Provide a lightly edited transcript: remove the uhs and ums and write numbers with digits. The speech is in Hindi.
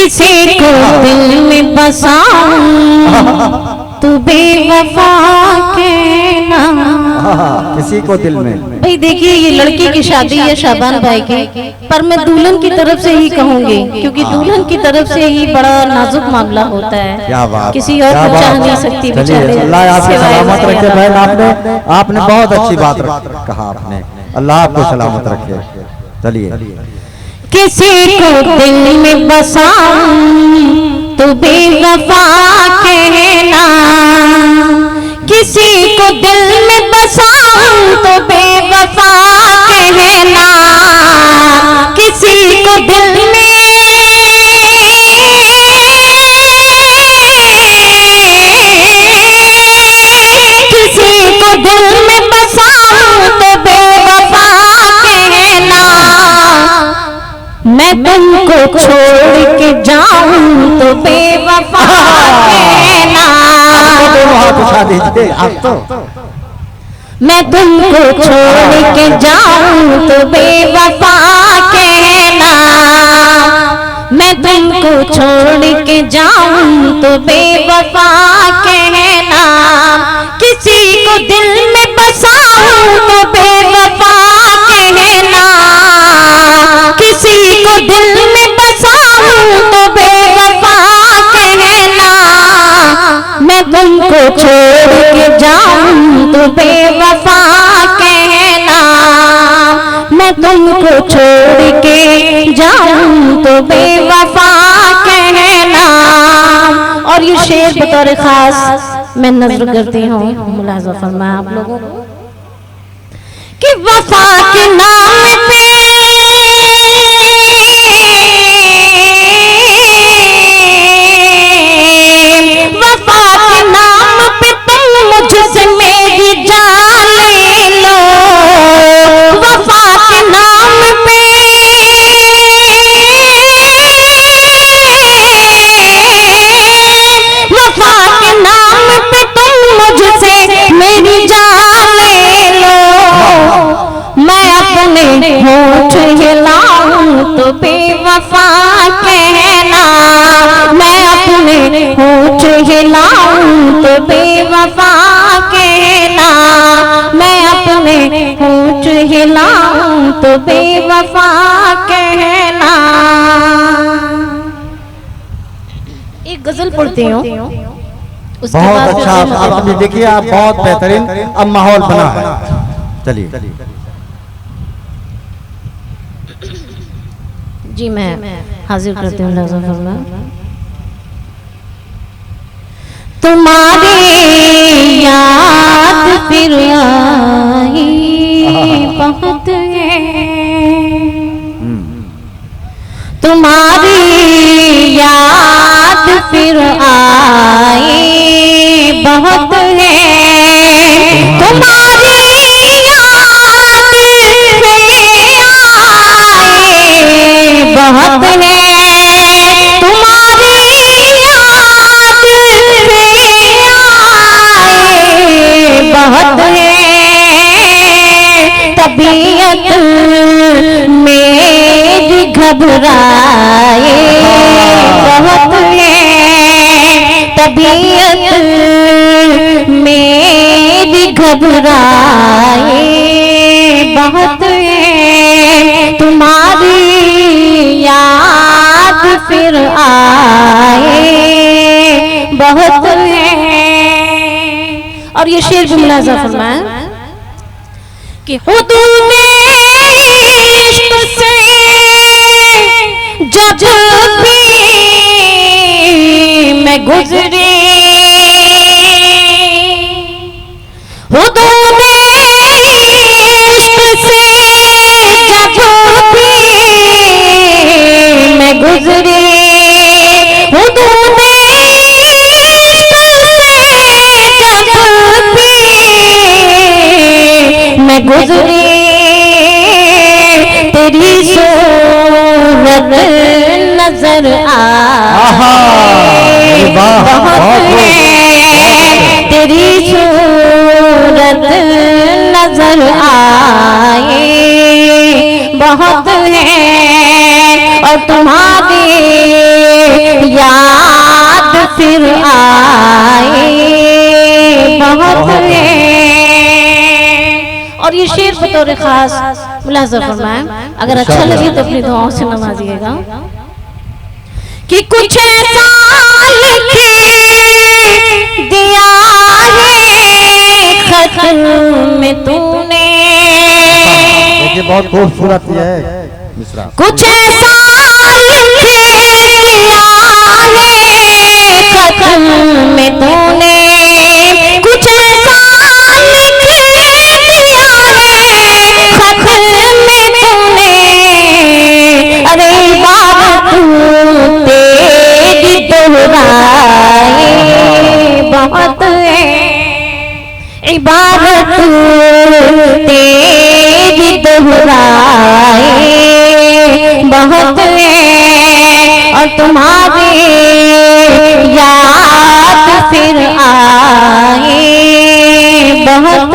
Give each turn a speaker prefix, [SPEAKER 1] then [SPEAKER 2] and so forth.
[SPEAKER 1] किसी को दिल में बसाऊं तू बेवफा कहना।
[SPEAKER 2] किसी को दिल में।
[SPEAKER 1] भाई देखिए, ये लड़की की शादी है शाबान भाई की, पर मैं दुल्हन की तरफ से ही कहूंगी, क्योंकि दुल्हन की तरफ से ही बड़ा नाजुक मामला होता है।
[SPEAKER 2] क्या बात,
[SPEAKER 1] किसी और को चाह नहीं सकती बेचारे।
[SPEAKER 2] अल्लाह आपको सलामत रखे बहन। आपने बहुत अच्छी बात कहा आपने, अल्लाह आपको सलामत रखे। चलिए।
[SPEAKER 1] किसी को दिल में बसाऊं तो बेवफा कहना, किसी को दिल में बसाऊं तो बेवफा कहना, किसी को दिल में बसाऊं तो बेवफा कहना, मैं तुमको छोड़ के जाऊं तो बेवफा कहना। मैं तुमको छोड़ के जाऊं तो बेवफा कहना, मैं तुमको छोड़ के जाऊं तो बेवफा कहना, किसी को दिल में बसाऊं तो बेवफा कहना, किसी को दिल में बसाऊं तो बेवफा कहना, मैं तुमको छोड़ के जाऊं तो बेवफा कहना, मैं तुमको छोड़ के जाऊं तो बेवफा कहना। और ये शेर बतौर खास मैं नज़र करती हूँ, मुलाज़ा फरमाएं आप लोगों को, कि वफा के नाम पे मुझसे मेरी जान ले लो, वफा के नाम पे वफा के नाम पे तुम मुझसे मेरी जान ले लो, मैं अपने होठ हिलाऊं तो बेवफा कहना, मैं अपने होठ हिलाऊं तो बेवफा कहना, मैं अपने होठ हिलाऊं तो बेवफा कहना। एक गजल पढ़ती हूँ,
[SPEAKER 2] बहुत अच्छा। आप अभी देखिए, आप बहुत बेहतरीन अब माहौल बना है। चलिए
[SPEAKER 1] जी, मैं हाजिर करती हूँ लफ्ज़ फरमा। तुम्हारी याद फिर आई बहुत है, तुम्हारी याद फिर आई बहुत है, तुम्हारी याद फिर आई बहुत है, तुम्हारी याद बहुत है, तबीयत मेरी घबराए बहुत है, तबीयत मेरी घबराए बहुत है, तुम्हारी याद फिर आए बहुत है। और ये शेर भी मुलाज़ा फरमाएं कि हुदूद इश्क़ से जब भी मैं गुज़री, हुदूद इश्क़ से जब भी मैं गुज़री, हुदूद मैं गुज़री, तेरी सूरत नजर आए बहुत है, तेरी सूरत नजर आए बहुत है, और तुम्हारे तौर खास मुलाजा फरमाएं। अगर अच्छा लगे तो अपनी दुआओं से नवाजिएगा कि कुछ ऐसा लिख दिया है खत में तूने।
[SPEAKER 2] देखिए बहुत खूबसूरत ये है मिसरा।
[SPEAKER 1] कुछ ऐसा लिख दिया है खत में तूने, कुछ ऐसा लिख दिया है खत में तूने। अरे बात तेरी दोहराए बहुत है, इबारत तेरी दोहराए बहुत है, और तुम्हारी याद फिर आए बहुत